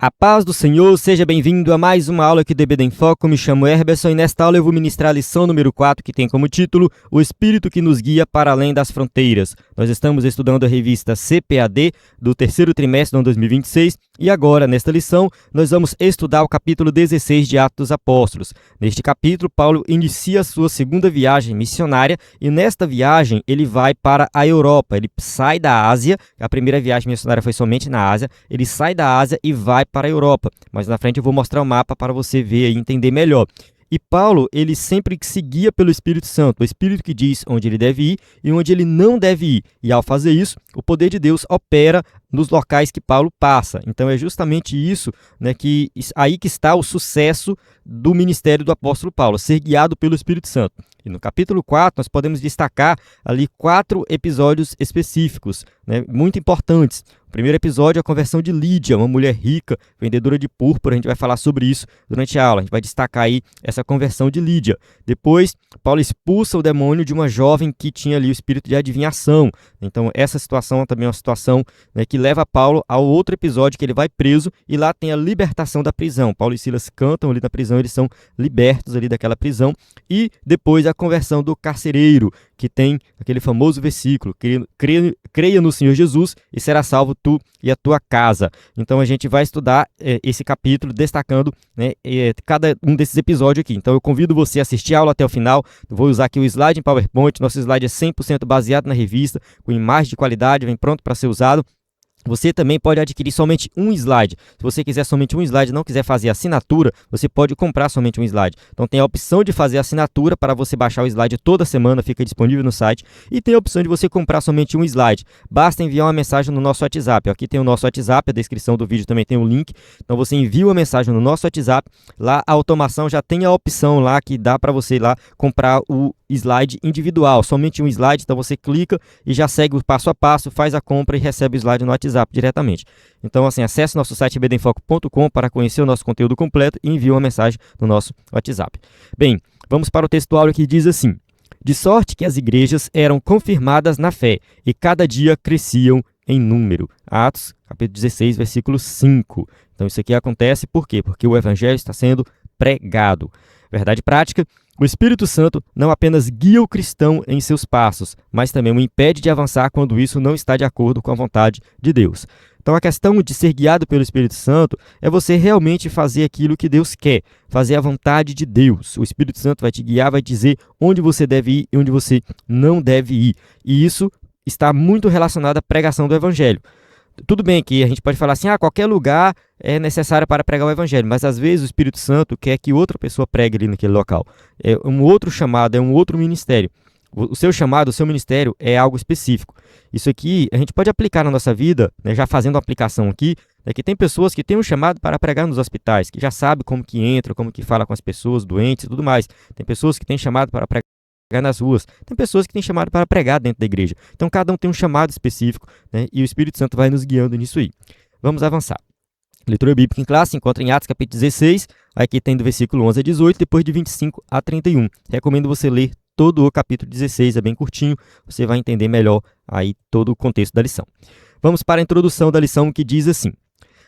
A paz do Senhor, seja bem-vindo a mais uma aula aqui do EBD em Foco. Me chamo Herberson e nesta aula eu vou ministrar a lição número 4, que tem como título O Espírito que nos guia para além das fronteiras. Nós estamos estudando a revista CPAD do terceiro trimestre do ano 2026 e agora, nesta lição, nós vamos estudar o capítulo 16 de Atos dos Apóstolos. Neste capítulo, Paulo inicia a sua segunda viagem missionária e nesta viagem ele vai para a Europa. Ele sai da Ásia, a primeira viagem missionária foi somente na Ásia, ele sai da Ásia e vai para a Europa, mas na frente eu vou mostrar o mapa para você ver e entender melhor. E Paulo, ele sempre se guia pelo Espírito Santo, o Espírito que diz onde ele deve ir e onde ele não deve ir. E ao fazer isso, o poder de Deus opera nos locais que Paulo passa. Então é justamente isso, aí que está o sucesso do ministério do apóstolo Paulo, ser guiado pelo Espírito Santo. E no capítulo 4, nós podemos destacar ali 4 episódios específicos, muito importantes. O primeiro episódio é a conversão de Lídia, uma mulher rica, vendedora de púrpura. A gente vai falar sobre isso durante a aula. A gente vai destacar aí essa conversão de Lídia. Depois, Paulo expulsa o demônio de uma jovem que tinha ali o espírito de adivinhação. Então, essa situação também é uma situação que leva Paulo ao outro episódio, que ele vai preso e lá tem a libertação da prisão. Paulo e Silas cantam ali na prisão, eles são libertos ali daquela prisão. E depois a conversão do carcereiro, que tem aquele famoso versículo, creia no Senhor Jesus e será salvo tu e a tua casa. Então a gente vai estudar esse capítulo destacando cada um desses episódios aqui. Então eu convido você a assistir a aula até o final. Eu vou usar aqui o slide em PowerPoint. Nosso slide é 100% baseado na revista, com imagem de qualidade, vem pronto para ser usado. Você também pode adquirir somente um slide. Se você quiser somente um slide e não quiser fazer assinatura, você pode comprar somente um slide. Então tem a opção de fazer assinatura para você baixar o slide toda semana, fica disponível no site. E tem a opção de você comprar somente um slide. Basta enviar uma mensagem no nosso WhatsApp. Aqui tem o nosso WhatsApp, a descrição do vídeo também tem o link. Então você envia uma mensagem no nosso WhatsApp. Lá a automação já tem a opção lá que dá para você lá comprar o slide individual, somente um slide. Então você clica e já segue o passo a passo, faz a compra e recebe o slide no WhatsApp diretamente. Então, acesse nosso site ebdenfoco.com para conhecer o nosso conteúdo completo e envie uma mensagem no nosso WhatsApp. Bem, vamos para o textuário que diz assim: de sorte que as igrejas eram confirmadas na fé e cada dia cresciam em número. Atos, capítulo 16, versículo 5. Então, isso aqui acontece por quê? Porque o evangelho está sendo pregado. Verdade prática: o Espírito Santo não apenas guia o cristão em seus passos, mas também o impede de avançar quando isso não está de acordo com a vontade de Deus. Então a questão de ser guiado pelo Espírito Santo é você realmente fazer aquilo que Deus quer, fazer a vontade de Deus. O Espírito Santo vai te guiar, vai dizer onde você deve ir e onde você não deve ir. E isso está muito relacionado à pregação do Evangelho. Tudo bem que a gente pode falar assim, qualquer lugar é necessário para pregar o Evangelho, mas às vezes o Espírito Santo quer que outra pessoa pregue ali naquele local. É um outro chamado, é um outro ministério. O seu chamado, o seu ministério é algo específico. Isso aqui a gente pode aplicar na nossa vida, já fazendo uma aplicação aqui, que tem pessoas que têm um chamado para pregar nos hospitais, que já sabem como que entra, como que fala com as pessoas doentes e tudo mais. Tem pessoas que têm chamado para pregar nas ruas. Tem pessoas que têm chamado para pregar dentro da igreja. Então, cada um tem um chamado específico, e o Espírito Santo vai nos guiando nisso aí. Vamos avançar. Leitura bíblica em classe, encontra em Atos capítulo 16, aqui tem do versículo 11 a 18, depois de 25 a 31. Recomendo você ler todo o capítulo 16, é bem curtinho, você vai entender melhor aí todo o contexto da lição. Vamos para a introdução da lição, que diz assim: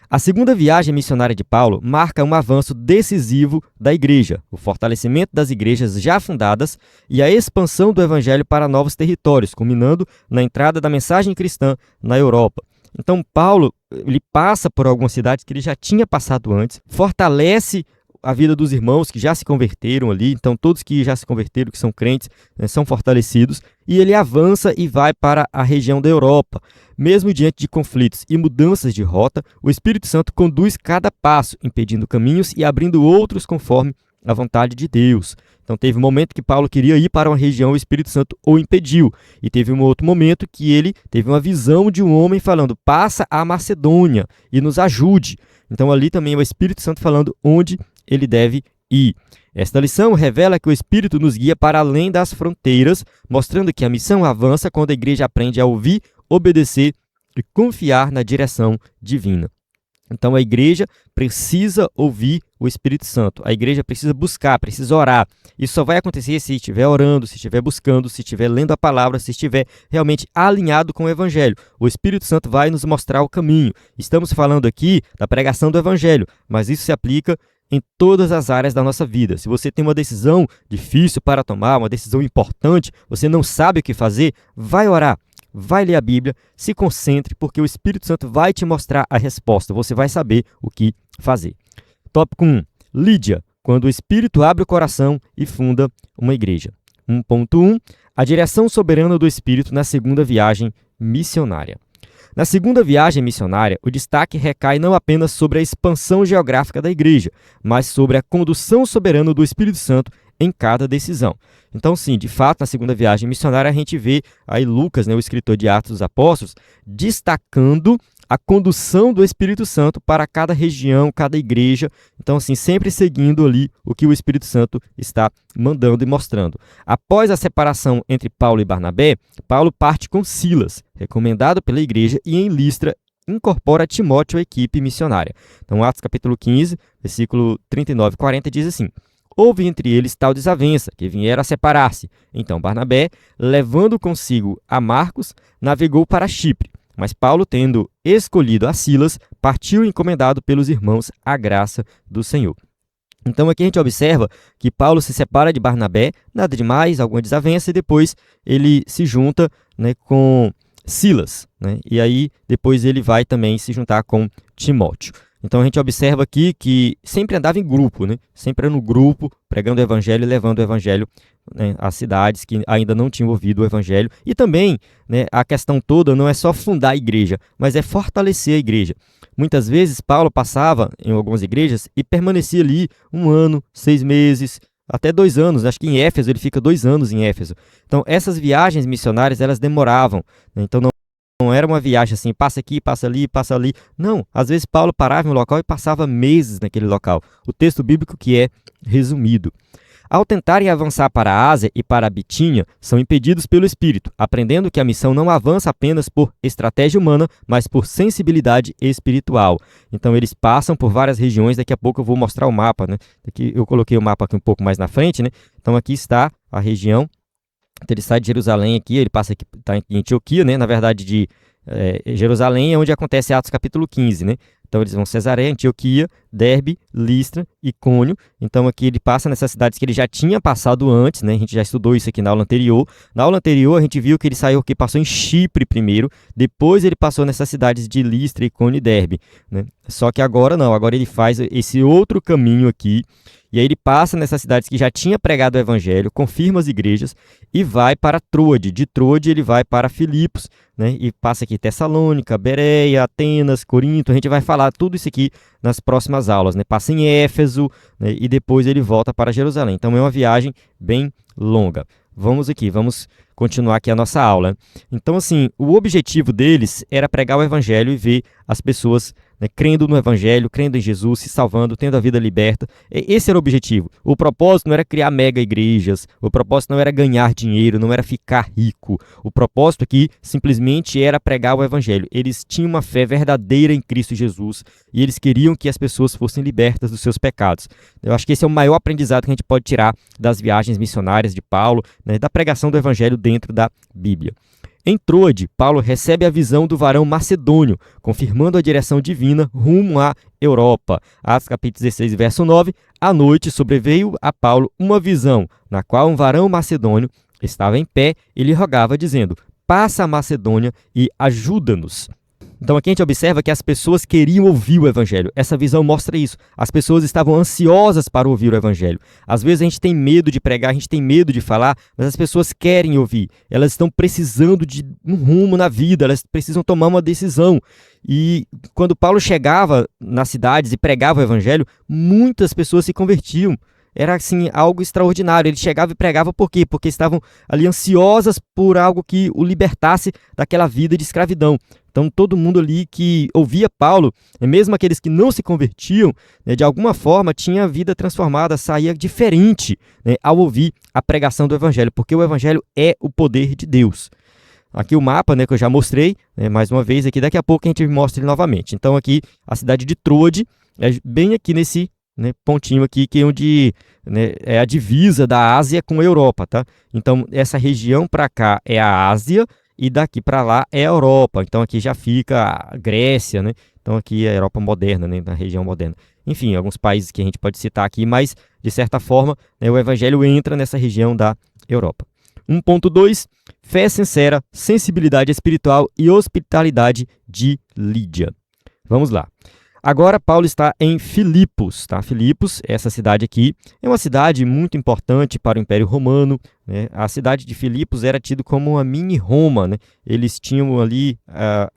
a segunda viagem missionária de Paulo marca um avanço decisivo da igreja, o fortalecimento das igrejas já fundadas e a expansão do evangelho para novos territórios, culminando na entrada da mensagem cristã na Europa. Então, Paulo ele passa por algumas cidades que ele já tinha passado antes, fortalece a vida dos irmãos que já se converteram ali. Então, todos que já se converteram, que são crentes, são fortalecidos, e ele avança e vai para a região da Europa. Mesmo diante de conflitos e mudanças de rota, o Espírito Santo conduz cada passo, impedindo caminhos e abrindo outros conforme a vontade de Deus. Então, teve um momento que Paulo queria ir para uma região, o Espírito Santo o impediu. E teve um outro momento que ele teve uma visão de um homem falando: passa a Macedônia e nos ajude. Então, ali também é o Espírito Santo falando onde ele deve ir. Esta lição revela que o Espírito nos guia para além das fronteiras, mostrando que a missão avança quando a igreja aprende a ouvir, obedecer e confiar na direção divina. Então, a igreja precisa ouvir, o Espírito Santo. A igreja precisa buscar, precisa orar. Isso só vai acontecer se estiver orando, se estiver buscando, se estiver lendo a palavra, se estiver realmente alinhado com o Evangelho. O Espírito Santo vai nos mostrar o caminho. Estamos falando aqui da pregação do Evangelho, mas isso se aplica em todas as áreas da nossa vida. Se você tem uma decisão difícil para tomar, uma decisão importante, você não sabe o que fazer, vai orar. Vai ler a Bíblia, se concentre, porque o Espírito Santo vai te mostrar a resposta. Você vai saber o que fazer. Tópico 1. Lídia, quando o Espírito abre o coração e funda uma igreja. 1.1. A direção soberana do Espírito na segunda viagem missionária. Na segunda viagem missionária, o destaque recai não apenas sobre a expansão geográfica da igreja, mas sobre a condução soberana do Espírito Santo em cada decisão. Então, sim, de fato, na segunda viagem missionária, a gente vê aí Lucas, o escritor de Atos dos Apóstolos, destacando a condução do Espírito Santo para cada região, cada igreja. Então, assim, sempre seguindo ali o que o Espírito Santo está mandando e mostrando. Após a separação entre Paulo e Barnabé, Paulo parte com Silas, recomendado pela igreja, e em Listra incorpora Timóteo à equipe missionária. Então, Atos capítulo 15, versículo 39 e 40 diz assim: houve entre eles tal desavença, que vieram a separar-se. Então Barnabé, levando consigo a Marcos, navegou para Chipre. Mas Paulo, tendo escolhido a Silas, partiu encomendado pelos irmãos à graça do Senhor. Então aqui a gente observa que Paulo se separa de Barnabé, nada demais, alguma desavença, e depois ele se junta, com Silas. E aí depois ele vai também se juntar com Timóteo. Então a gente observa aqui que sempre andava em grupo, sempre no grupo, pregando o evangelho e levando o evangelho às cidades que ainda não tinham ouvido o evangelho. E também a questão toda não é só fundar a igreja, mas é fortalecer a igreja. Muitas vezes Paulo passava em algumas igrejas e permanecia ali 1 ano, 6 meses, até 2 anos. Acho que em Éfeso ele fica 2 anos em Éfeso. Então essas viagens missionárias elas demoravam. Então não era uma viagem assim, passa aqui, passa ali, passa ali. Não, às vezes Paulo parava em um local e passava meses naquele local. O texto bíblico que é resumido. Ao tentarem avançar para a Ásia e para a Bitínia, são impedidos pelo Espírito, aprendendo que a missão não avança apenas por estratégia humana, mas por sensibilidade espiritual. Então eles passam por várias regiões, daqui a pouco eu vou mostrar o mapa, Aqui eu coloquei o mapa aqui um pouco mais na frente, Então aqui está a região. Então ele sai de Jerusalém aqui, ele passa aqui, está em Antioquia, Na verdade, de Jerusalém é onde acontece Atos capítulo 15, Então eles vão Cesareia, Antioquia, Derbe, Listra, Icônio. Então aqui ele passa nessas cidades que ele já tinha passado antes, A gente já estudou isso aqui na aula anterior. Na aula anterior a gente viu que ele saiu aqui, passou em Chipre primeiro, depois ele passou nessas cidades de Listra, Icônio e Derbe, Só que agora não, agora ele faz esse outro caminho aqui. E aí ele passa nessas cidades que já tinha pregado o evangelho, confirma as igrejas e vai para Troade. De Troade ele vai para Filipos, e passa aqui Tessalônica, Bereia, Atenas, Corinto. A gente vai falar tudo isso aqui nas próximas aulas, Passa em Éfeso, e depois ele volta para Jerusalém. Então é uma viagem bem longa. Vamos continuar aqui a nossa aula. Então, assim, o objetivo deles era pregar o evangelho e ver as pessoas crendo no evangelho, crendo em Jesus, se salvando, tendo a vida liberta. Esse era o objetivo. O propósito não era criar mega igrejas, o propósito não era ganhar dinheiro, não era ficar rico. O propósito aqui simplesmente era pregar o evangelho. Eles tinham uma fé verdadeira em Cristo Jesus e eles queriam que as pessoas fossem libertas dos seus pecados. Eu acho que esse é o maior aprendizado que a gente pode tirar das viagens missionárias de Paulo, da pregação do evangelho dentro da Bíblia. Em Troade, Paulo recebe a visão do varão macedônio, confirmando a direção divina rumo à Europa. Atos capítulo 16, verso 9. À noite sobreveio a Paulo uma visão, na qual um varão macedônio estava em pé e lhe rogava, dizendo: passa a Macedônia e ajuda-nos. Então aqui a gente observa que as pessoas queriam ouvir o evangelho. Essa visão mostra isso. As pessoas estavam ansiosas para ouvir o evangelho. Às vezes a gente tem medo de pregar, a gente tem medo de falar, mas as pessoas querem ouvir. Elas estão precisando de um rumo na vida, elas precisam tomar uma decisão. E quando Paulo chegava nas cidades e pregava o evangelho, muitas pessoas se convertiam. Era assim, algo extraordinário. Ele chegava e pregava por quê? Porque estavam ali ansiosas por algo que o libertasse daquela vida de escravidão. Então todo mundo ali que ouvia Paulo, mesmo aqueles que não se convertiam, de alguma forma tinha a vida transformada, saía diferente ao ouvir a pregação do evangelho, porque o evangelho é o poder de Deus. Aqui o mapa, que eu já mostrei, mais uma vez aqui, daqui a pouco a gente mostra ele novamente. Então aqui a cidade de Troade, é bem aqui nesse né, pontinho aqui, que é onde, né, é a divisa da Ásia com a Europa, tá? Então, essa região para cá é a Ásia e daqui para lá é a Europa. Então, aqui já fica a Grécia, né? Então, aqui é a Europa moderna, né, na região moderna. Enfim, alguns países que a gente pode citar aqui, mas, de certa forma, né, o evangelho entra nessa região da Europa. 1.2, fé sincera, sensibilidade espiritual e hospitalidade de Lídia. Vamos lá. Agora Paulo está em Filipos, tá? Filipos, essa cidade aqui, é uma cidade muito importante para o Império Romano, né? A cidade de Filipos era tida como uma mini Roma, né? Eles tinham ali,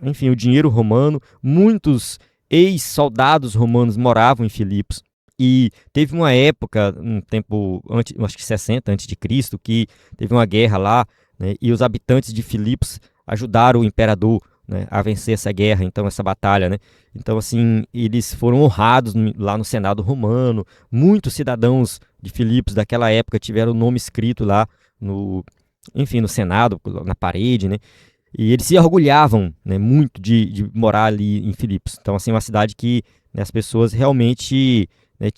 enfim, o dinheiro romano, muitos ex-soldados romanos moravam em Filipos. E teve uma época, um tempo, acho que 60 antes de Cristo, que teve uma guerra lá, né? E os habitantes de Filipos ajudaram o imperador, né, a vencer essa guerra, então essa batalha, né? Então assim, eles foram honrados lá no Senado romano. Muitos cidadãos de Filipos daquela época tiveram o nome escrito lá enfim, no Senado, na parede, né? E eles se orgulhavam, né, muito de morar ali em Filipos. Então assim, uma cidade que, né, as pessoas realmente, né,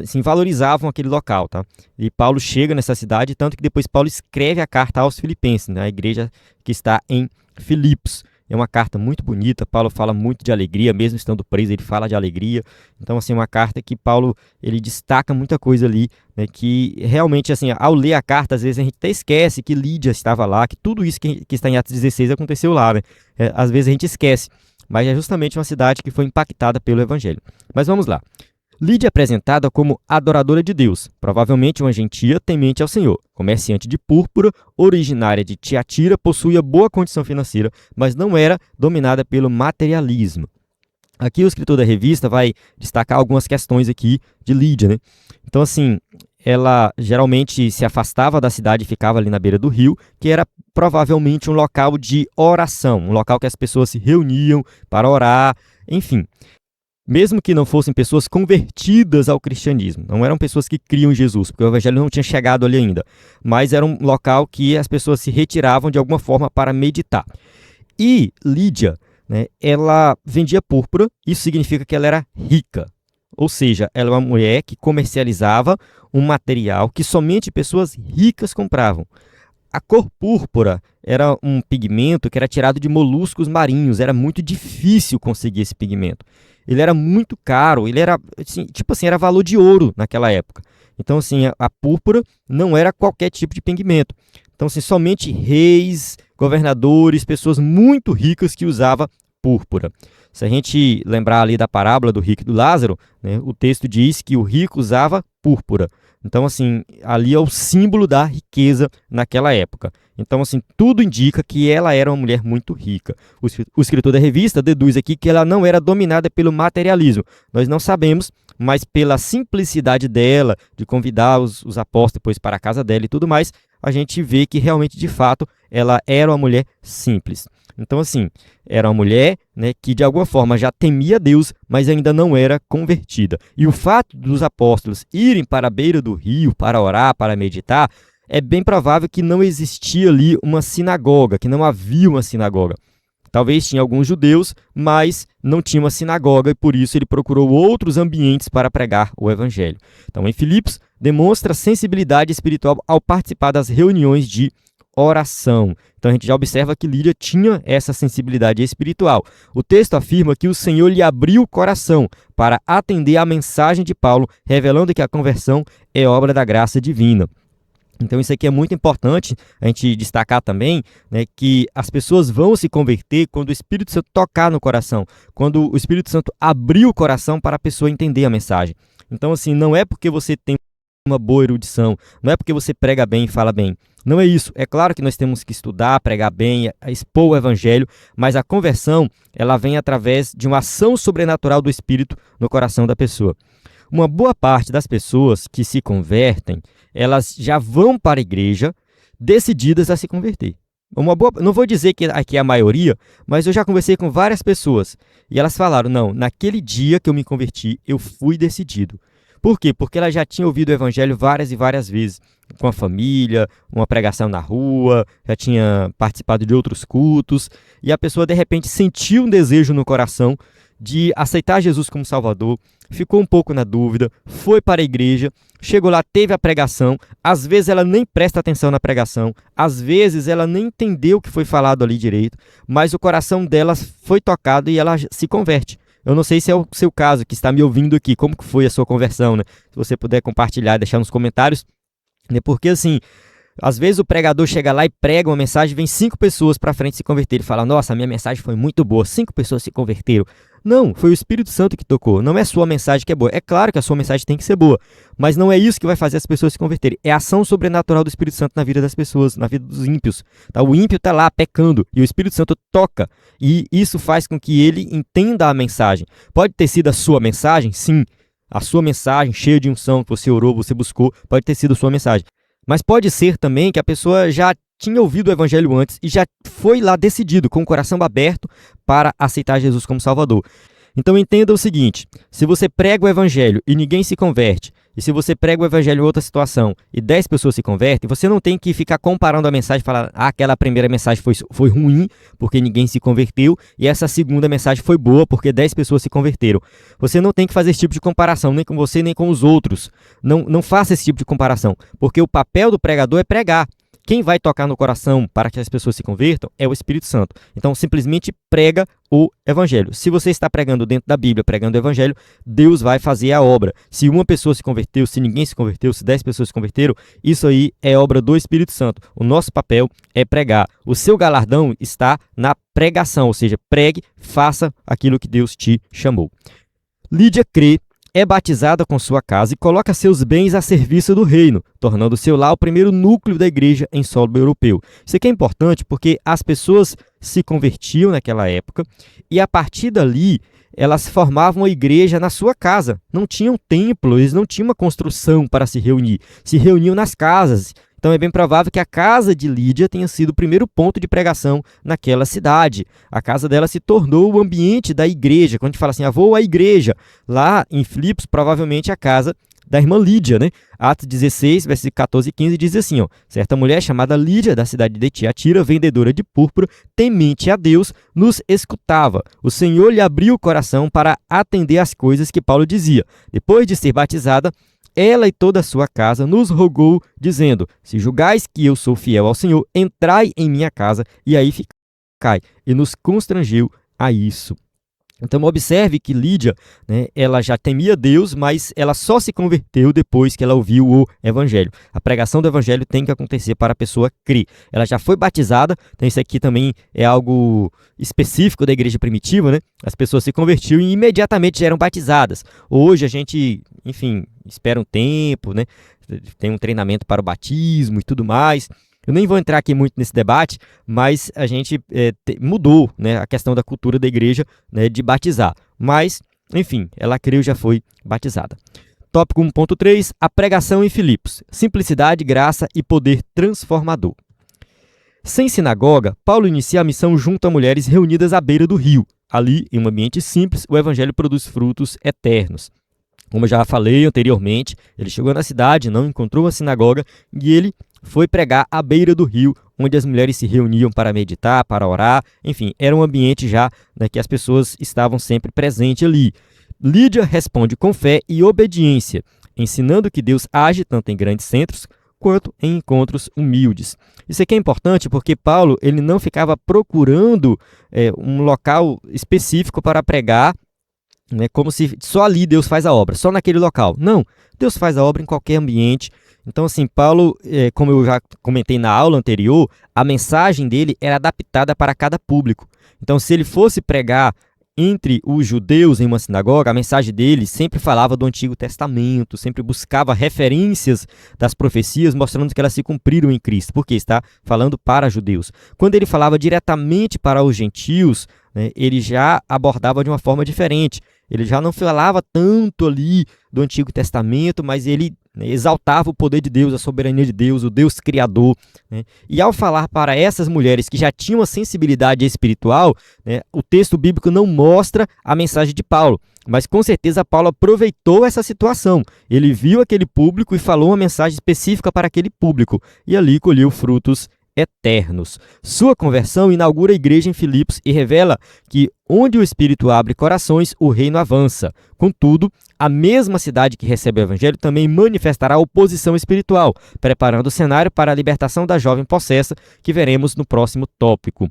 assim, valorizavam aquele local, tá? E Paulo chega nessa cidade, tanto que depois Paulo escreve a carta aos Filipenses, né, a igreja que está em Filipos. É uma carta muito bonita. Paulo fala muito de alegria, mesmo estando preso, ele fala de alegria. Então, assim, uma carta que Paulo, ele destaca muita coisa ali, né, que realmente, assim, ao ler a carta, às vezes a gente até esquece que Lídia estava lá, que tudo isso que está em Atos 16 aconteceu lá, né? Às vezes a gente esquece, mas é justamente uma cidade que foi impactada pelo evangelho. Mas vamos lá. Lídia é apresentada como adoradora de Deus, provavelmente uma gentia temente ao Senhor. Comerciante de púrpura, originária de Tiatira, possuía boa condição financeira, mas não era dominada pelo materialismo. Aqui o escritor da revista vai destacar algumas questões aqui de Lídia, né? Então, assim, ela geralmente se afastava da cidade e ficava ali na beira do rio, que era provavelmente um local de oração, um local que as pessoas se reuniam para orar, enfim. Mesmo que não fossem pessoas convertidas ao cristianismo, não eram pessoas que criam em Jesus, porque o evangelho não tinha chegado ali ainda, mas era um local que as pessoas se retiravam de alguma forma para meditar. E Lídia, né, ela vendia púrpura, isso significa que ela era rica, ou seja, ela é uma mulher que comercializava um material que somente pessoas ricas compravam. A cor púrpura era um pigmento que era tirado de moluscos marinhos, era muito difícil conseguir esse pigmento. Ele era muito caro, ele era, assim, tipo assim, era valor de ouro naquela época. Então, assim, a púrpura não era qualquer tipo de pigmento. Então, assim, somente reis, governadores, pessoas muito ricas que usavam púrpura. Se a gente lembrar ali da parábola do rico e do Lázaro, né, o texto diz que o rico usava púrpura. Então, assim, ali é o símbolo da riqueza naquela época. Então, assim, tudo indica que ela era uma mulher muito rica. O escritor da revista deduz aqui que ela não era dominada pelo materialismo. Nós não sabemos, mas pela simplicidade dela, de convidar os apóstolos depois para a casa dela e tudo mais, a gente vê que realmente, de fato, ela era uma mulher simples. Então, assim, era uma mulher, né, que de alguma forma já temia Deus, mas ainda não era convertida. E o fato dos apóstolos irem para a beira do rio para orar, para meditar, é bem provável que não existia ali uma sinagoga, que não havia uma sinagoga. Talvez tinha alguns judeus, mas não tinha uma sinagoga e por isso ele procurou outros ambientes para pregar o evangelho. Então, em Filipos, demonstra sensibilidade espiritual ao participar das reuniões de oração. Então a gente já observa que Lídia tinha essa sensibilidade espiritual. O texto afirma que o Senhor lhe abriu o coração para atender à mensagem de Paulo, revelando que a conversão é obra da graça divina. Então isso aqui é muito importante a gente destacar também, né, que as pessoas vão se converter quando o Espírito Santo tocar no coração, quando o Espírito Santo abrir o coração para a pessoa entender a mensagem. Então, assim, não é porque você tem uma boa erudição, não é porque você prega bem e fala bem. Não é isso. É claro que nós temos que estudar, pregar bem, expor o evangelho, mas a conversão, ela vem através de uma ação sobrenatural do Espírito no coração da pessoa. Uma boa parte das pessoas que se convertem, elas já vão para a igreja decididas a se converter. Não vou dizer que aqui é a maioria, mas eu já conversei com várias pessoas e elas falaram, não, naquele dia que eu me converti, eu fui decidido. Por quê? Porque ela já tinha ouvido o evangelho várias e várias vezes, com a família, uma pregação na rua, já tinha participado de outros cultos, e a pessoa de repente sentiu um desejo no coração de aceitar Jesus como Salvador, ficou um pouco na dúvida, foi para a igreja, chegou lá, teve a pregação, às vezes ela nem presta atenção na pregação, às vezes ela nem entendeu o que foi falado ali direito, mas o coração dela foi tocado e ela se converte. Eu não sei se é o seu caso, que está me ouvindo aqui, como que foi a sua conversão, né? Se você puder compartilhar, deixar nos comentários, né? Porque assim, às vezes o pregador chega lá e prega uma mensagem, vem 5 pessoas para frente se converter e fala, nossa, a minha mensagem foi muito boa, 5 pessoas se converteram. Não, foi o Espírito Santo que tocou, não é a sua mensagem que é boa. É claro que a sua mensagem tem que ser boa, mas não é isso que vai fazer as pessoas se converterem. É a ação sobrenatural do Espírito Santo na vida das pessoas, na vida dos ímpios. Tá? O ímpio está lá pecando e o Espírito Santo toca, e isso faz com que ele entenda a mensagem. Pode ter sido a sua mensagem? Sim. A sua mensagem, cheia de unção, que você orou, você buscou, pode ter sido a sua mensagem. Mas pode ser também que a pessoa já tinha ouvido o evangelho antes e já foi lá decidido, com o coração aberto, para aceitar Jesus como Salvador. Então entenda o seguinte, se você prega o evangelho e ninguém se converte, e se você prega o evangelho em outra situação e 10 pessoas se convertem, você não tem que ficar comparando a mensagem e falar, aquela primeira mensagem foi ruim porque ninguém se converteu e essa segunda mensagem foi boa porque 10 pessoas se converteram. Você não tem que fazer esse tipo de comparação, nem com você nem com os outros. Não faça esse tipo de comparação, porque o papel do pregador é pregar. Quem vai tocar no coração para que as pessoas se convertam é o Espírito Santo. Então, simplesmente prega o Evangelho. Se você está pregando dentro da Bíblia, pregando o Evangelho, Deus vai fazer a obra. Se uma pessoa se converteu, se ninguém se converteu, se 10 pessoas se converteram, isso aí é obra do Espírito Santo. O nosso papel é pregar. O seu galardão está na pregação, ou seja, pregue, faça aquilo que Deus te chamou. Lídia crê, é batizada com sua casa e coloca seus bens a serviço do reino, tornando seu lar o primeiro núcleo da igreja em solo europeu. Isso aqui é importante porque as pessoas se convertiam naquela época e a partir dali elas formavam a igreja na sua casa. Não tinham templo, eles não tinham uma construção para se reunir. Se reuniam nas casas. Então é bem provável que a casa de Lídia tenha sido o primeiro ponto de pregação naquela cidade. A casa dela se tornou o ambiente da igreja. Quando a gente fala assim, vou à igreja, lá em Filipos, provavelmente a casa da irmã Lídia, né? Atos 16, versículos 14 e 15 diz assim, certa mulher chamada Lídia, da cidade de Tiatira, vendedora de púrpura, temente a Deus, nos escutava. O Senhor lhe abriu o coração para atender às coisas que Paulo dizia. Depois de ser batizada, ela e toda a sua casa nos rogou, dizendo, se julgais que eu sou fiel ao Senhor, entrai em minha casa, e aí ficai. E nos constrangeu a isso. Então observe que Lídia, né, ela já temia Deus, mas ela só se converteu depois que ela ouviu o evangelho. A pregação do evangelho tem que acontecer para a pessoa crer. Ela já foi batizada, então isso aqui também é algo específico da igreja primitiva, né? As pessoas se convertiam e imediatamente já eram batizadas. Hoje a gente, enfim, espera um tempo, né? Tem um treinamento para o batismo e tudo mais. Eu nem vou entrar aqui muito nesse debate, mas a gente mudou, né, a questão da cultura da igreja, né, de batizar. Mas, enfim, ela creu e já foi batizada. Tópico 1.3, a pregação em Filipos. Simplicidade, graça e poder transformador. Sem sinagoga, Paulo inicia a missão junto a mulheres reunidas à beira do rio. Ali, em um ambiente simples, o evangelho produz frutos eternos. Como eu já falei anteriormente, ele chegou na cidade, não encontrou uma sinagoga e ele foi pregar à beira do rio, onde as mulheres se reuniam para meditar, para orar, enfim, era um ambiente já, né, que as pessoas estavam sempre presentes ali. Lídia responde com fé e obediência, ensinando que Deus age tanto em grandes centros quanto em encontros humildes. Isso aqui é importante porque Paulo ele não ficava procurando um local específico para pregar, né, como se só ali Deus faz a obra, só naquele local. Não, Deus faz a obra em qualquer ambiente. Então, assim, Paulo, como eu já comentei na aula anterior, a mensagem dele era adaptada para cada público. Então, se ele fosse pregar entre os judeus em uma sinagoga, a mensagem dele sempre falava do Antigo Testamento, sempre buscava referências das profecias, mostrando que elas se cumpriram em Cristo, porque está falando para judeus. Quando ele falava diretamente para os gentios, né, ele já abordava de uma forma diferente. Ele já não falava tanto ali do Antigo Testamento, mas ele exaltava o poder de Deus, a soberania de Deus, o Deus criador, né? E ao falar para essas mulheres que já tinham a sensibilidade espiritual, né, o texto bíblico não mostra a mensagem de Paulo, mas com certeza Paulo aproveitou essa situação. Ele viu aquele público e falou uma mensagem específica para aquele público, e ali colheu frutos eternos. Sua conversão inaugura a igreja em Filipos e revela que onde o Espírito abre corações, o reino avança. Contudo, a mesma cidade que recebe o evangelho também manifestará oposição espiritual, preparando o cenário para a libertação da jovem possessa, que veremos no próximo tópico.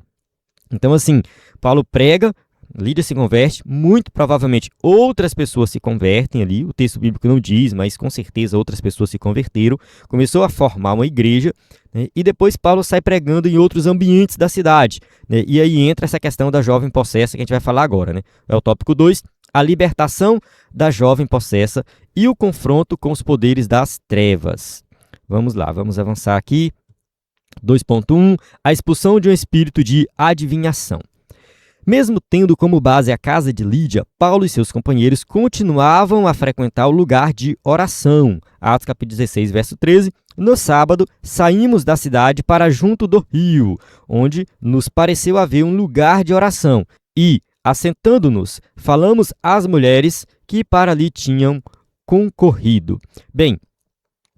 Então, assim, Paulo prega, Lídia se converte, muito provavelmente outras pessoas se convertem ali, o texto bíblico não diz, mas com certeza outras pessoas se converteram, começou a formar uma igreja, né, e depois Paulo sai pregando em outros ambientes da cidade, né, e aí entra essa questão da jovem possessa que a gente vai falar agora, né, é o tópico 2, a libertação da jovem possessa e o confronto com os poderes das trevas. Vamos lá, vamos avançar aqui. 2.1, a expulsão de um espírito de adivinhação. Mesmo tendo como base a casa de Lídia, Paulo e seus companheiros continuavam a frequentar o lugar de oração. Atos capítulo 16, verso 13. No sábado, saímos da cidade para junto do rio, onde nos pareceu haver um lugar de oração. E, assentando-nos, falamos às mulheres que para ali tinham concorrido. Bem,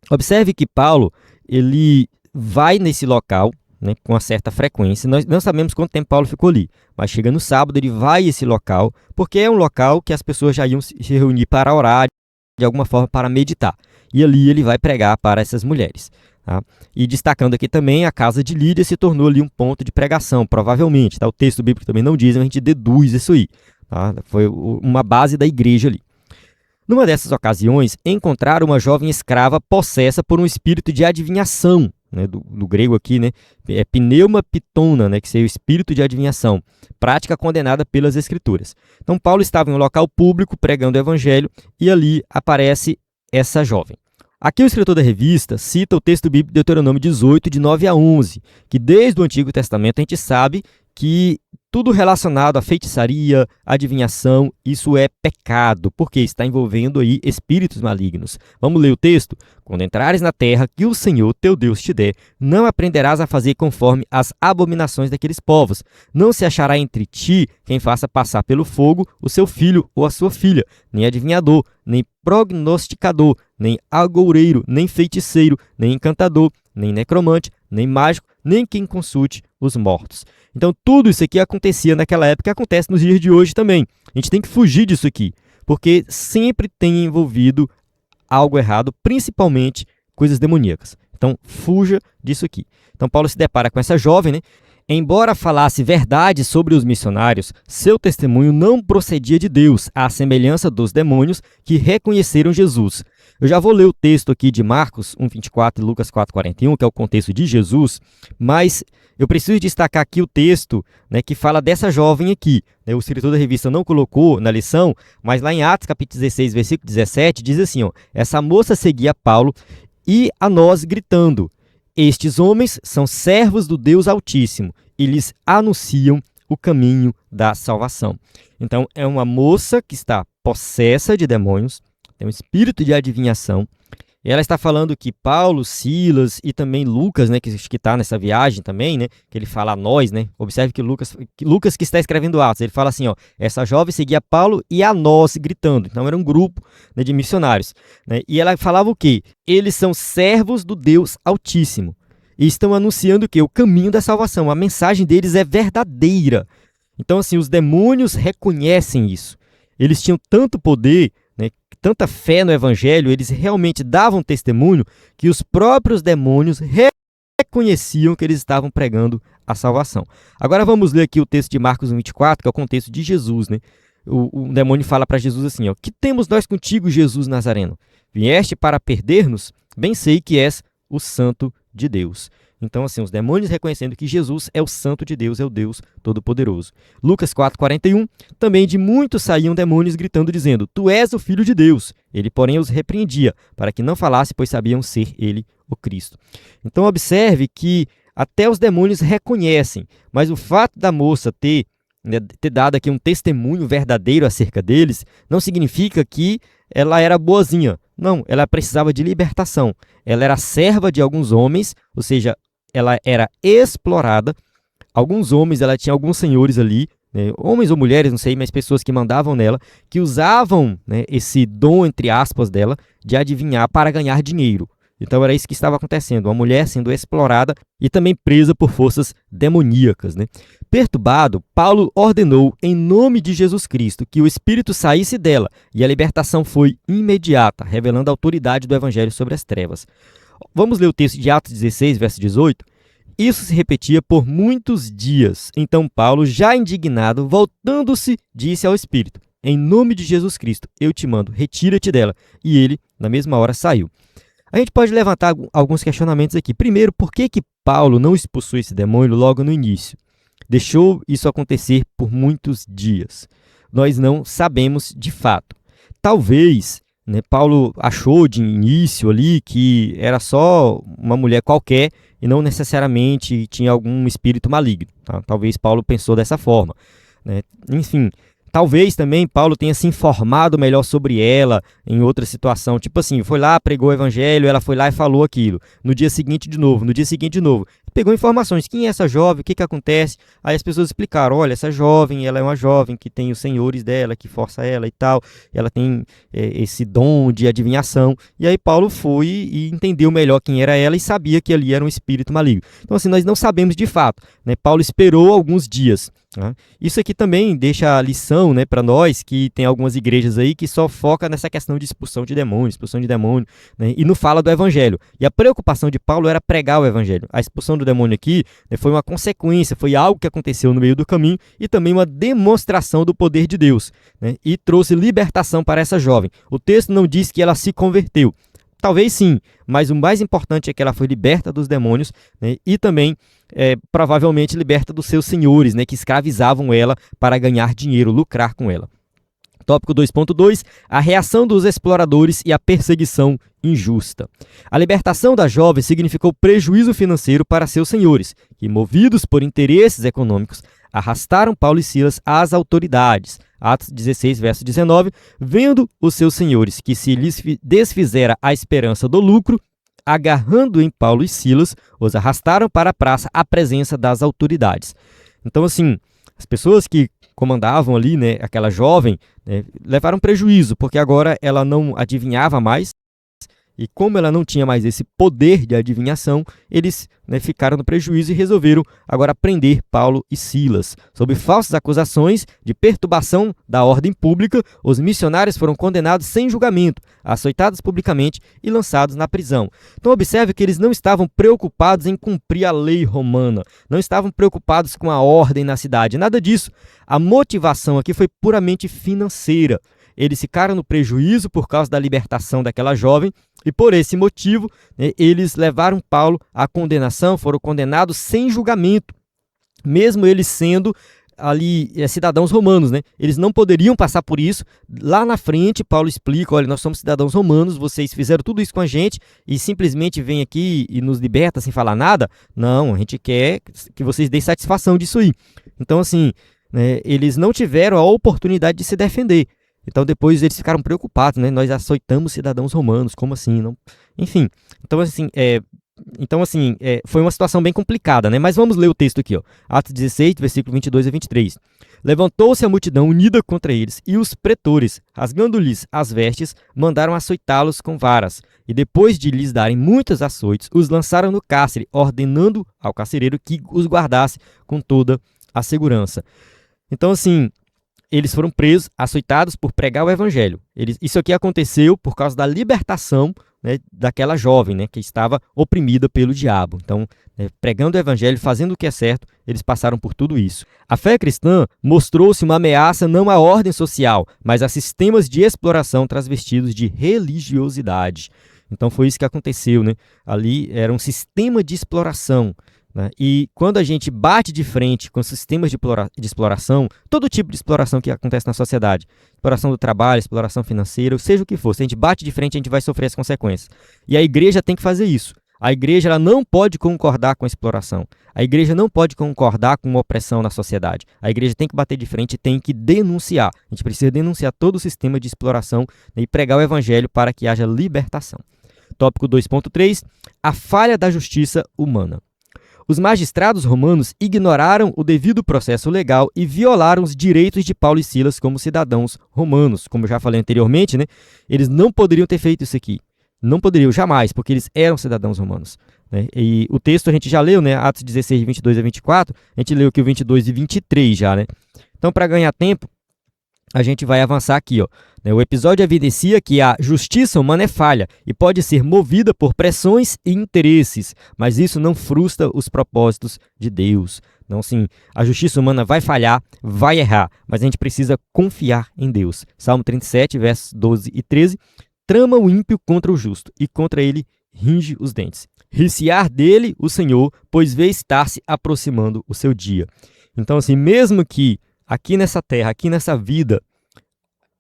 observe que Paulo, ele vai nesse local, né, com uma certa frequência. Nós não sabemos quanto tempo Paulo ficou ali, mas chega no sábado, ele vai a esse local, porque é um local que as pessoas já iam se reunir para orar, de alguma forma para meditar. E ali ele vai pregar para essas mulheres. Tá? E destacando aqui também, a casa de Lídia se tornou ali um ponto de pregação, provavelmente. Tá? O texto bíblico também não diz, mas a gente deduz isso aí. Tá? Foi uma base da igreja ali. Numa dessas ocasiões, encontraram uma jovem escrava possessa por um espírito de adivinhação, né, do grego aqui, né, é pneuma pitona, né, que seria o espírito de adivinhação, prática condenada pelas escrituras. Então Paulo estava em um local público pregando o evangelho e ali aparece essa jovem. Aqui o escritor da revista cita o texto bíblico de Deuteronômio 18, de 9 a 11, que desde o Antigo Testamento a gente sabe que tudo relacionado à feitiçaria, adivinhação, isso é pecado, porque está envolvendo aí espíritos malignos. Vamos ler o texto? Quando entrares na terra que o Senhor teu Deus te der, não aprenderás a fazer conforme as abominações daqueles povos. Não se achará entre ti quem faça passar pelo fogo o seu filho ou a sua filha, nem adivinhador, nem prognosticador, nem agoureiro, nem feiticeiro, nem encantador, nem necromante, nem mágico, nem quem consulte os mortos. Então, tudo isso aqui acontecia naquela época e acontece nos dias de hoje também. A gente tem que fugir disso aqui, porque sempre tem envolvido algo errado, principalmente coisas demoníacas. Então, fuja disso aqui. Então, Paulo se depara com essa jovem, né? Embora falasse verdade sobre os missionários, seu testemunho não procedia de Deus, à semelhança dos demônios que reconheceram Jesus. Eu já vou ler o texto aqui de Marcos 1,24 e Lucas 4,41, que é o contexto de Jesus, mas eu preciso destacar aqui o texto, né, que fala dessa jovem aqui. O escritor da revista não colocou na lição, mas lá em Atos capítulo 16, versículo 17, diz assim, ó, essa moça seguia Paulo e a nós gritando, estes homens são servos do Deus Altíssimo e lhes anunciam o caminho da salvação. Então, é uma moça que está possessa de demônios, tem um espírito de adivinhação. E ela está falando que Paulo, Silas e também Lucas, né, que está nessa viagem também, né, que ele fala a nós, né, observe que Lucas que está escrevendo Atos, ele fala assim, ó, essa jovem seguia Paulo e a nós, gritando. Então era um grupo, né, de missionários. Né, e ela falava o quê? Eles são servos do Deus Altíssimo e estão anunciando o quê? O caminho da salvação. A mensagem deles é verdadeira. Então, assim, os demônios reconhecem isso. Eles tinham tanto poder, né, tanta fé no evangelho, eles realmente davam testemunho que os próprios demônios reconheciam que eles estavam pregando a salvação. Agora vamos ler aqui o texto de Marcos 1,24, que é o contexto de Jesus, né? O demônio fala para Jesus assim, ó, que temos nós contigo, Jesus Nazareno? Vieste para perder-nos? Bem sei que és o Santo de Deus. Então, assim, os demônios reconhecendo que Jesus é o Santo de Deus, é o Deus Todo-Poderoso. Lucas 4,41, também de muitos saíam demônios gritando, dizendo, tu és o Filho de Deus. Ele, porém, os repreendia, para que não falasse, pois sabiam ser ele o Cristo. Então, observe que até os demônios reconhecem, mas o fato da moça ter dado aqui um testemunho verdadeiro acerca deles, não significa que ela era boazinha. Não, ela precisava de libertação. Ela era serva de alguns homens, ou seja, ela era explorada. Alguns homens, ela tinha alguns senhores ali, né, homens ou mulheres, não sei, mas pessoas que mandavam nela, que usavam, né, esse dom, entre aspas, dela, de adivinhar para ganhar dinheiro. Então era isso que estava acontecendo, uma mulher sendo explorada e também presa por forças demoníacas, né? Perturbado, Paulo ordenou, em nome de Jesus Cristo, que o espírito saísse dela, e a libertação foi imediata, revelando a autoridade do evangelho sobre as trevas. Vamos ler o texto de Atos 16, verso 18? Isso se repetia por muitos dias. Então Paulo, já indignado, voltando-se, disse ao espírito: em nome de Jesus Cristo, eu te mando, retira-te dela. E ele, na mesma hora, saiu. A gente pode levantar alguns questionamentos aqui. Primeiro, por que Paulo não expulsou esse demônio logo no início? Deixou isso acontecer por muitos dias. Nós não sabemos de fato. Talvez, né, Paulo achou de início ali que era só uma mulher qualquer e não necessariamente tinha algum espírito maligno. Tá? Talvez Paulo pensou dessa forma, né? Enfim, talvez também Paulo tenha se informado melhor sobre ela em outra situação. Tipo assim, foi lá, pregou o evangelho, ela foi lá e falou aquilo. No dia seguinte de novo, no dia seguinte de novo. Pegou informações, quem é essa jovem, o que acontece? Aí as pessoas explicaram, olha, essa jovem, ela é uma jovem que tem os senhores dela, que força ela e tal. Ela tem esse dom de adivinhação. E aí Paulo foi e entendeu melhor quem era ela e sabia que ali era um espírito maligno. Então assim, nós não sabemos de fato, né? Paulo esperou alguns dias. Isso aqui também deixa a lição, né, para nós, que tem algumas igrejas aí que só foca nessa questão de expulsão de demônio, né, e não fala do evangelho. E a preocupação de Paulo era pregar o evangelho. A expulsão do demônio aqui, né, foi uma consequência, foi algo que aconteceu no meio do caminho e também uma demonstração do poder de Deus, né, e trouxe libertação para essa jovem. O texto não diz que ela se converteu. Talvez sim, mas o mais importante é que ela foi liberta dos demônios, né, e também provavelmente liberta dos seus senhores, né, que escravizavam ela para ganhar dinheiro, lucrar com ela. Tópico 2.2, a reação dos exploradores e a perseguição injusta. A libertação da jovem significou prejuízo financeiro para seus senhores, que, movidos por interesses econômicos, arrastaram Paulo e Silas às autoridades. Atos 16, verso 19, vendo os seus senhores que se lhes desfizera a esperança do lucro, agarrando em Paulo e Silas, os arrastaram para a praça à presença das autoridades. Então, assim, as pessoas que comandavam ali, né, aquela jovem, né, levaram prejuízo, porque agora ela não adivinhava mais, e como ela não tinha mais esse poder de adivinhação, eles, né, ficaram no prejuízo e resolveram agora prender Paulo e Silas. Sob falsas acusações de perturbação da ordem pública, os missionários foram condenados sem julgamento, açoitados publicamente e lançados na prisão. Então observe que eles não estavam preocupados em cumprir a lei romana, não estavam preocupados com a ordem na cidade, nada disso. A motivação aqui foi puramente financeira. Eles ficaram no prejuízo por causa da libertação daquela jovem e por esse motivo, né, eles levaram Paulo à condenação, foram condenados sem julgamento, mesmo eles sendo ali cidadãos romanos, né? Eles não poderiam passar por isso. Lá na frente, Paulo explica, olha, nós somos cidadãos romanos, vocês fizeram tudo isso com a gente e simplesmente vêm aqui e nos liberta sem falar nada? Não, a gente quer que vocês deem satisfação disso aí. Então, assim, né, eles não tiveram a oportunidade de se defender. Então depois eles ficaram preocupados, né? Nós açoitamos cidadãos romanos, como assim? Não? Enfim, então assim, foi uma situação bem complicada, né? Mas vamos ler o texto aqui, ó. Atos 16, versículo 22 a 23. Levantou-se a multidão unida contra eles, e os pretores, rasgando-lhes as vestes, mandaram açoitá-los com varas. E depois de lhes darem muitos açoites, os lançaram no cárcere, ordenando ao carcereiro que os guardasse com toda a segurança. Então assim, eles foram presos, açoitados por pregar o evangelho. Isso aqui aconteceu por causa da libertação, né, daquela jovem, né, que estava oprimida pelo diabo. Então, pregando o evangelho, fazendo o que é certo, eles passaram por tudo isso. A fé cristã mostrou-se uma ameaça não à ordem social, mas a sistemas de exploração transvestidos de religiosidade. Então foi isso que aconteceu, né? Ali era um sistema de exploração. Né? E quando a gente bate de frente com sistemas de exploração, todo tipo de exploração que acontece na sociedade, exploração do trabalho, exploração financeira, seja o que for, se a gente bate de frente, a gente vai sofrer as consequências. E a igreja tem que fazer isso. A igreja ela não pode concordar com a exploração. A igreja não pode concordar com uma opressão na sociedade. A igreja tem que bater de frente e tem que denunciar. A gente precisa denunciar todo o sistema de exploração, né, e pregar o evangelho para que haja libertação. Tópico 2.3, a falha da justiça humana. Os magistrados romanos ignoraram o devido processo legal e violaram os direitos de Paulo e Silas como cidadãos romanos. Como eu já falei anteriormente, né, eles não poderiam ter feito isso aqui. Não poderiam, jamais, porque eles eram cidadãos romanos. Né? E o texto a gente já leu, né? Atos 16, 22 a 24, a gente leu aqui o 22 e 23 já, né? Então, para ganhar tempo, a gente vai avançar aqui, ó. O episódio evidencia que a justiça humana é falha e pode ser movida por pressões e interesses, mas isso não frustra os propósitos de Deus. Não, sim, a justiça humana vai falhar, vai errar, mas a gente precisa confiar em Deus. Salmo 37, versos 12 e 13, trama o ímpio contra o justo e contra ele ringe os dentes. Riciar dele o Senhor, pois vê estar se aproximando o seu dia. Então, assim, mesmo que aqui nessa terra, aqui nessa vida,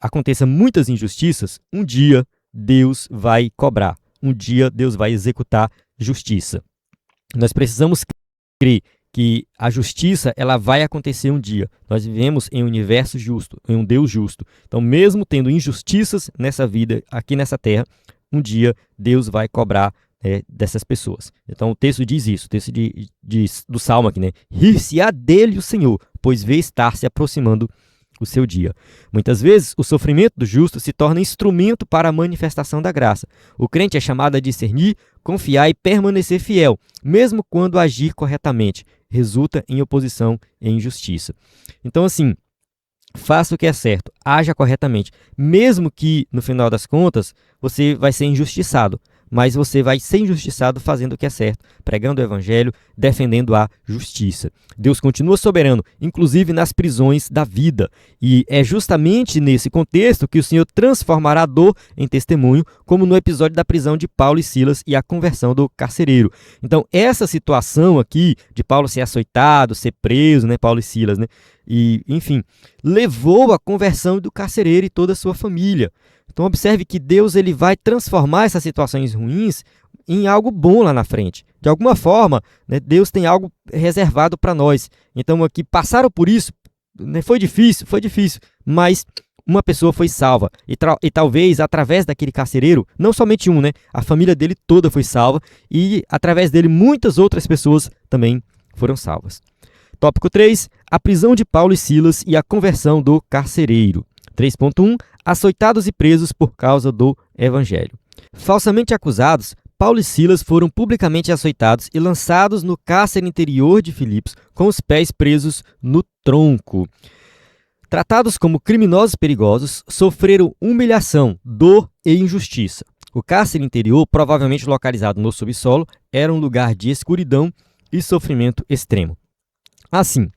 aconteça muitas injustiças, um dia Deus vai cobrar. Um dia Deus vai executar justiça. Nós precisamos crer que a justiça ela vai acontecer um dia. Nós vivemos em um universo justo, em um Deus justo. Então, mesmo tendo injustiças nessa vida, aqui nessa terra, um dia Deus vai cobrar dessas pessoas. Então, o texto diz isso, o texto do Salmo aqui, né? Rir-se-á dele o Senhor, pois vê estar se aproximando o seu dia. Muitas vezes, o sofrimento do justo se torna instrumento para a manifestação da graça. O crente é chamado a discernir, confiar e permanecer fiel, mesmo quando agir corretamente resulta em oposição e injustiça. Então, assim, faça o que é certo, haja corretamente, mesmo que, no final das contas, você vai ser injustiçado. Mas você vai ser injustiçado fazendo o que é certo, pregando o evangelho, defendendo a justiça. Deus continua soberano, inclusive nas prisões da vida. E é justamente nesse contexto que o Senhor transformará a dor em testemunho, como no episódio da prisão de Paulo e Silas e a conversão do carcereiro. Então, essa situação aqui de Paulo ser açoitado, ser preso, né, Paulo e Silas, né, e, enfim, levou à conversão do carcereiro e toda a sua família. Então, observe que Deus ele vai transformar essas situações ruins em algo bom lá na frente. De alguma forma, né, Deus tem algo reservado para nós. Então, aqui, passaram por isso, né, foi difícil, mas uma pessoa foi salva. E talvez, através daquele carcereiro, não somente um, né, a família dele toda foi salva. E, através dele, muitas outras pessoas também foram salvas. Tópico 3, a prisão de Paulo e Silas e a conversão do carcereiro. 3.1, açoitados e presos por causa do evangelho. Falsamente acusados, Paulo e Silas foram publicamente açoitados e lançados no cárcere interior de Filipos, com os pés presos no tronco. Tratados como criminosos perigosos, sofreram humilhação, dor e injustiça. O cárcere interior, provavelmente localizado no subsolo, era um lugar de escuridão e sofrimento extremo. Assim,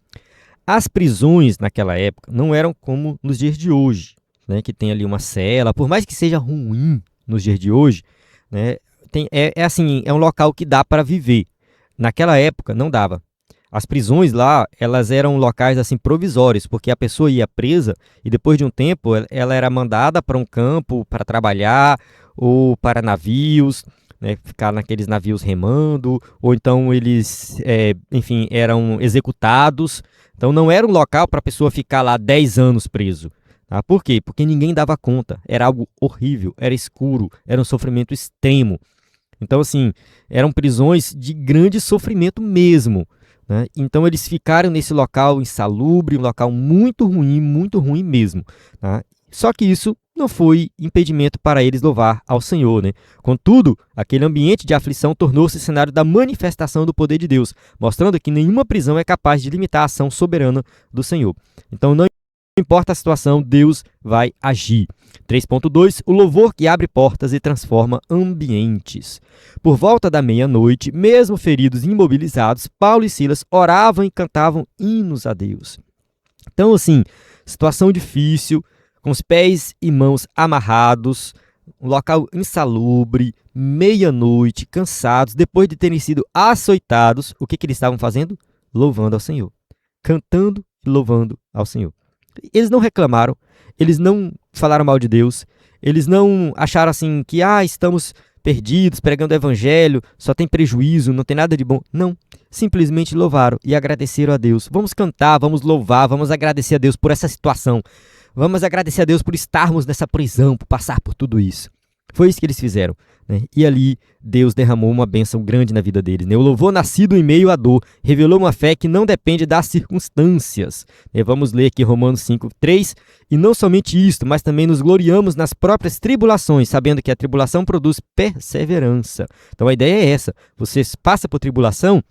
as prisões naquela época não eram como nos dias de hoje, né, que tem ali uma cela, por mais que seja ruim nos dias de hoje, né, é um local que dá para viver. Naquela época não dava. As prisões lá, elas eram locais assim provisórios, porque a pessoa ia presa e depois de um tempo ela era mandada para um campo para trabalhar ou para navios, né, ficar naqueles navios remando, ou então eles, enfim, eram executados. Então não era um local para a pessoa ficar lá 10 anos preso. Tá? Por quê? Porque ninguém dava conta. Era algo horrível, era escuro, era um sofrimento extremo. Então, assim, eram prisões de grande sofrimento mesmo. Né? Então eles ficaram nesse local insalubre, um local muito ruim mesmo. Tá? Só que isso não foi impedimento para eles louvar ao Senhor. Né? Contudo, aquele ambiente de aflição tornou-se cenário da manifestação do poder de Deus, mostrando que nenhuma prisão é capaz de limitar a ação soberana do Senhor. Então, não importa a situação, Deus vai agir. 3.2, o louvor que abre portas e transforma ambientes. Por volta da meia-noite, mesmo feridos e imobilizados, Paulo e Silas oravam e cantavam hinos a Deus. Então, assim, situação difícil, com os pés e mãos amarrados, um local insalubre, meia-noite, cansados, depois de terem sido açoitados, o que eles estavam fazendo? Louvando ao Senhor. Cantando e louvando ao Senhor. Eles não reclamaram, eles não falaram mal de Deus, eles não acharam assim que estamos perdidos, pregando o evangelho, só tem prejuízo, não tem nada de bom. Não, simplesmente louvaram e agradeceram a Deus. Vamos cantar, vamos louvar, vamos agradecer a Deus por essa situação. Vamos agradecer a Deus por estarmos nessa prisão, por passar por tudo isso. Foi isso que eles fizeram, né? E ali Deus derramou uma bênção grande na vida deles, né? O louvor nascido em meio à dor revelou uma fé que não depende das circunstâncias, né? Vamos ler aqui Romanos 5:3. E não somente isto, mas também nos gloriamos nas próprias tribulações, sabendo que a tribulação produz perseverança. Então a ideia é essa: você passa por tribulação,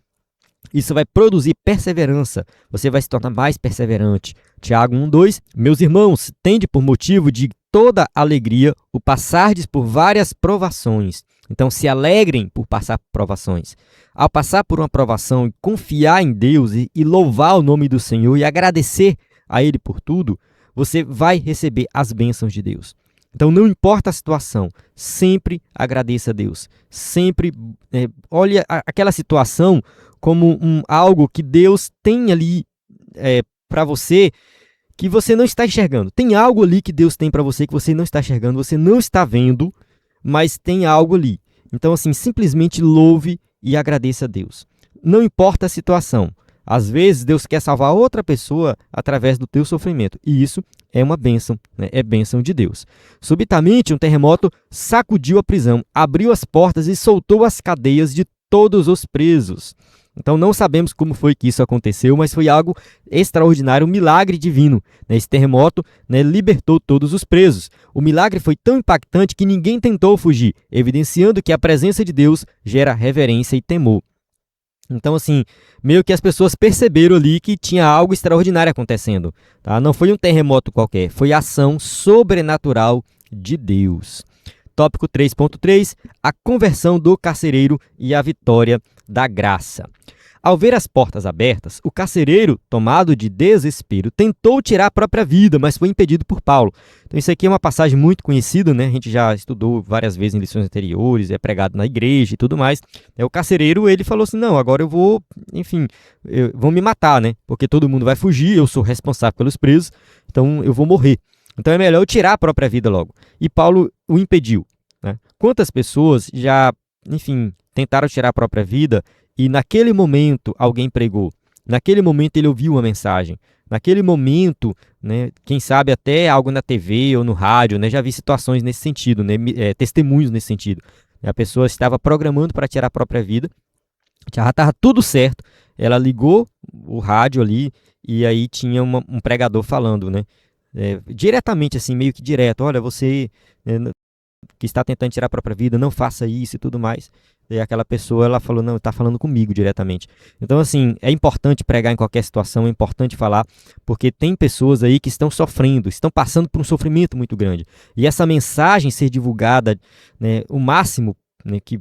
isso vai produzir perseverança, você vai se tornar mais perseverante. Tiago 1:2, meus irmãos, tende por motivo de toda alegria o passardes por várias provações. Então se alegrem por passar por provações. Ao passar por uma provação e confiar em Deus e louvar o nome do Senhor e agradecer a Ele por tudo, você vai receber as bênçãos de Deus. Então não importa a situação, sempre agradeça a Deus. Sempre olhe aquela situação como algo que Deus tem ali para você, que você não está enxergando. Tem algo ali que Deus tem para você que você não está enxergando, você não está vendo, mas tem algo ali. Então, assim, simplesmente louve e agradeça a Deus. Não importa a situação. Às vezes, Deus quer salvar outra pessoa através do teu sofrimento. E isso é uma bênção, né? É bênção de Deus. Subitamente, um terremoto sacudiu a prisão, abriu as portas e soltou as cadeias de todos os presos. Então não sabemos como foi que isso aconteceu, mas foi algo extraordinário, um milagre divino. Esse terremoto, libertou todos os presos. O milagre foi tão impactante que ninguém tentou fugir, evidenciando que a presença de Deus gera reverência e temor. Então, assim, meio que as pessoas perceberam ali que tinha algo extraordinário acontecendo. Tá? Não foi um terremoto qualquer, foi a ação sobrenatural de Deus. Tópico 3.3, a conversão do carcereiro e a vitória da graça. Ao ver as portas abertas, o carcereiro, tomado de desespero, tentou tirar a própria vida, mas foi impedido por Paulo. Então isso aqui é uma passagem muito conhecida, né? A gente já estudou várias vezes em lições anteriores, é pregado na igreja e tudo mais. O carcereiro, ele falou assim, não, agora eu vou, vão me matar, né? Porque todo mundo vai fugir, eu sou responsável pelos presos, então eu vou morrer. Então é melhor eu tirar a própria vida logo. E Paulo o impediu, né? Quantas pessoas já, tentaram tirar a própria vida e naquele momento alguém pregou, naquele momento ele ouviu uma mensagem, naquele momento, né, quem sabe até algo na TV ou no rádio, né, já vi situações nesse sentido, né, testemunhos nesse sentido. A pessoa estava programando para tirar a própria vida, já estava tudo certo, ela ligou o rádio ali e aí tinha um pregador falando, né, diretamente assim, meio que direto, olha, você que está tentando tirar a própria vida, não faça isso e tudo mais. E aquela pessoa, ela falou, não, está falando comigo diretamente. Então, assim, é importante pregar em qualquer situação, é importante falar, porque tem pessoas aí que estão sofrendo, estão passando por um sofrimento muito grande. E essa mensagem ser divulgada, né, o máximo, né, que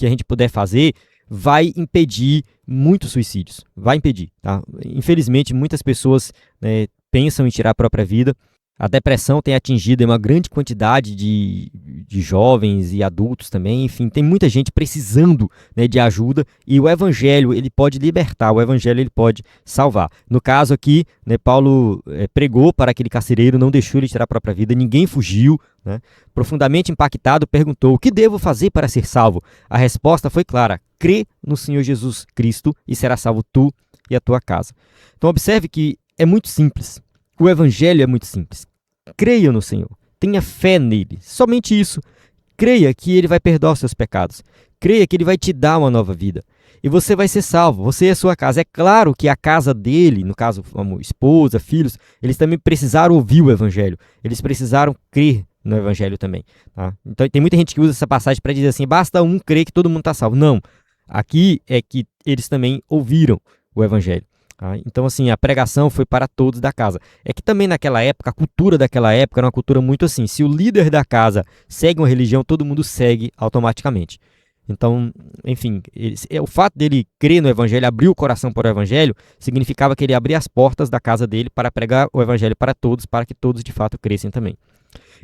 a gente puder fazer, vai impedir muitos suicídios. Vai impedir, tá? Infelizmente, muitas pessoas, né, pensam em tirar a própria vida. A depressão tem atingido uma grande quantidade de jovens e adultos também. Enfim, tem muita gente precisando, né, de ajuda, e o evangelho ele pode libertar, o evangelho ele pode salvar. No caso aqui, né, Paulo pregou para aquele carcereiro, não deixou ele tirar a própria vida, ninguém fugiu, né? Profundamente impactado, perguntou, o que devo fazer para ser salvo? A resposta foi clara, crê no Senhor Jesus Cristo e será salvo tu e a tua casa. Então observe que é muito simples. O evangelho é muito simples. Creia no Senhor. Tenha fé nele. Somente isso. Creia que ele vai perdoar os seus pecados. Creia que ele vai te dar uma nova vida. E você vai ser salvo. Você e a sua casa. É claro que a casa dele, no caso, esposa, filhos, eles também precisaram ouvir o evangelho. Eles precisaram crer no evangelho também. Tá? Então tem muita gente que usa essa passagem para dizer assim, basta um crer que todo mundo está salvo. Não. Aqui é que eles também ouviram o evangelho. Então, assim, a pregação foi para todos da casa. É que também naquela época, a cultura daquela época era uma cultura muito assim. Se o líder da casa segue uma religião, todo mundo segue automaticamente. Então, enfim, o fato dele crer no evangelho, abrir o coração para o evangelho, significava que ele abria as portas da casa dele para pregar o evangelho para todos, para que todos de fato crescem também.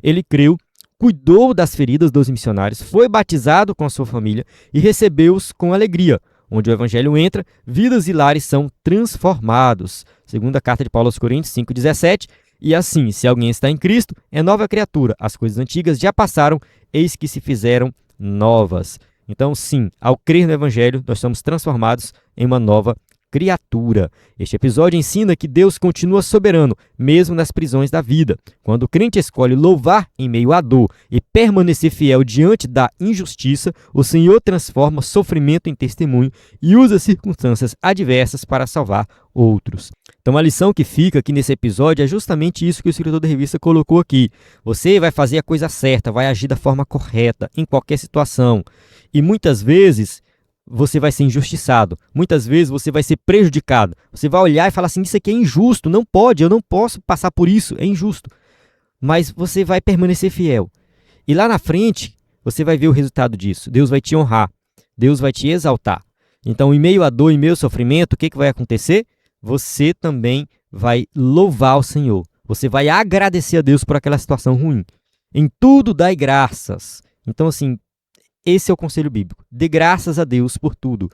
Ele creu, cuidou das feridas dos missionários, foi batizado com a sua família e recebeu-os com alegria. Onde o evangelho entra, vidas e lares são transformados. Segunda carta de Paulo aos Coríntios 5,17. E assim, se alguém está em Cristo, é nova criatura. As coisas antigas já passaram, eis que se fizeram novas. Então, sim, ao crer no evangelho, nós somos transformados em uma nova criatura. Este episódio ensina que Deus continua soberano, mesmo nas prisões da vida. Quando o crente escolhe louvar em meio à dor e permanecer fiel diante da injustiça, o Senhor transforma sofrimento em testemunho e usa circunstâncias adversas para salvar outros. Então a lição que fica aqui nesse episódio é justamente isso que o escritor da revista colocou aqui. Você vai fazer a coisa certa, vai agir da forma correta em qualquer situação. E muitas vezes você vai ser injustiçado, muitas vezes você vai ser prejudicado. Você vai olhar e falar assim, isso aqui é injusto, não pode, eu não posso passar por isso, é injusto. Mas você vai permanecer fiel. E lá na frente, você vai ver o resultado disso. Deus vai te honrar, Deus vai te exaltar. Então, em meio à dor, em meio ao sofrimento, o que vai acontecer? Você também vai louvar o Senhor. Você vai agradecer a Deus por aquela situação ruim. Em tudo dai graças. Então, assim, esse é o conselho bíblico. Dê graças a Deus por tudo.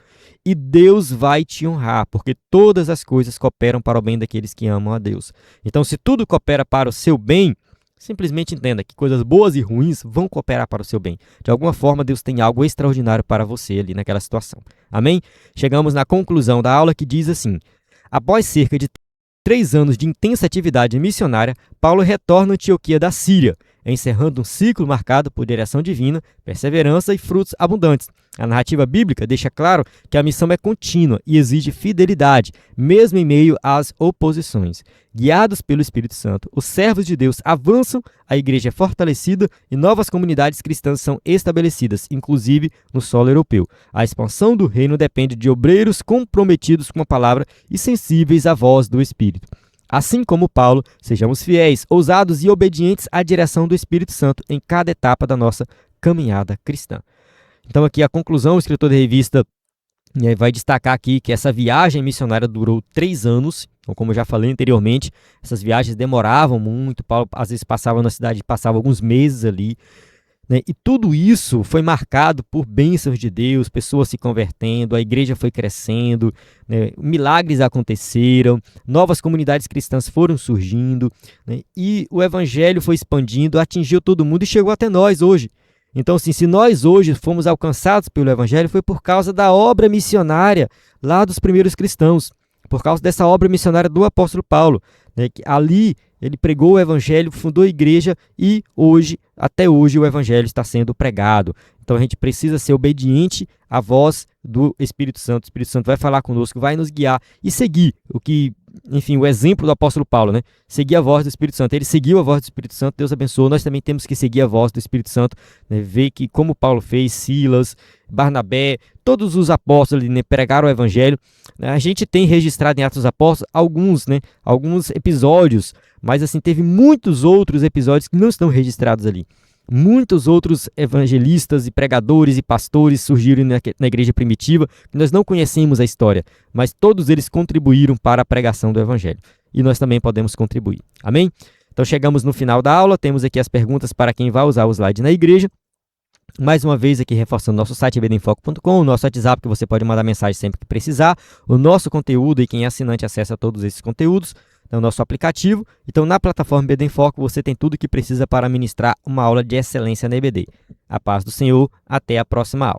E Deus vai te honrar, porque todas as coisas cooperam para o bem daqueles que amam a Deus. Então, se tudo coopera para o seu bem, simplesmente entenda que coisas boas e ruins vão cooperar para o seu bem. De alguma forma, Deus tem algo extraordinário para você ali naquela situação. Amém? Chegamos na conclusão da aula que diz assim: após cerca de 3 anos de intensa atividade missionária, Paulo retorna a Antioquia da Síria, encerrando um ciclo marcado por direção divina, perseverança e frutos abundantes. A narrativa bíblica deixa claro que a missão é contínua e exige fidelidade, mesmo em meio às oposições. Guiados pelo Espírito Santo, os servos de Deus avançam, a igreja é fortalecida e novas comunidades cristãs são estabelecidas, inclusive no solo europeu. A expansão do reino depende de obreiros comprometidos com a palavra e sensíveis à voz do Espírito. Assim como Paulo, sejamos fiéis, ousados e obedientes à direção do Espírito Santo em cada etapa da nossa caminhada cristã. Então aqui a conclusão, o escritor da revista vai destacar aqui que essa viagem missionária durou 3 anos. Então, como eu já falei anteriormente, essas viagens demoravam muito. Paulo às vezes passava na cidade, passava alguns meses ali. E tudo isso foi marcado por bênçãos de Deus, pessoas se convertendo, a igreja foi crescendo, milagres aconteceram, novas comunidades cristãs foram surgindo, e o evangelho foi expandindo, atingiu todo mundo e chegou até nós hoje. Então, assim, se nós hoje fomos alcançados pelo evangelho, foi por causa da obra missionária lá dos primeiros cristãos, por causa dessa obra missionária do apóstolo Paulo. Que ali ele pregou o evangelho, fundou a igreja e hoje, até hoje, o evangelho está sendo pregado. Então a gente precisa ser obediente à voz do Espírito Santo. O Espírito Santo vai falar conosco, vai nos guiar e seguir o exemplo do apóstolo Paulo, seguir a voz do Espírito Santo. Ele seguiu a voz do Espírito Santo, Deus abençoou. Nós também temos que seguir a voz do Espírito Santo, ver que como Paulo fez, Silas, Barnabé, todos os apóstolos pregaram o evangelho. A gente tem registrado em Atos dos Apóstolos alguns episódios, mas assim, teve muitos outros episódios que não estão registrados ali. Muitos outros evangelistas e pregadores e pastores surgiram na igreja primitiva, que nós não conhecemos a história, mas todos eles contribuíram para a pregação do evangelho. E nós também podemos contribuir. Amém? Então chegamos no final da aula, temos aqui as perguntas para quem vai usar o slide na igreja. Mais uma vez aqui reforçando nosso site ebedemfoco.com, o nosso WhatsApp que você pode mandar mensagem sempre que precisar, o nosso conteúdo e quem é assinante acessa todos esses conteúdos, o nosso aplicativo. Então na plataforma EBD em Foco você tem tudo o que precisa para ministrar uma aula de excelência na EBD. A paz do Senhor, até a próxima aula.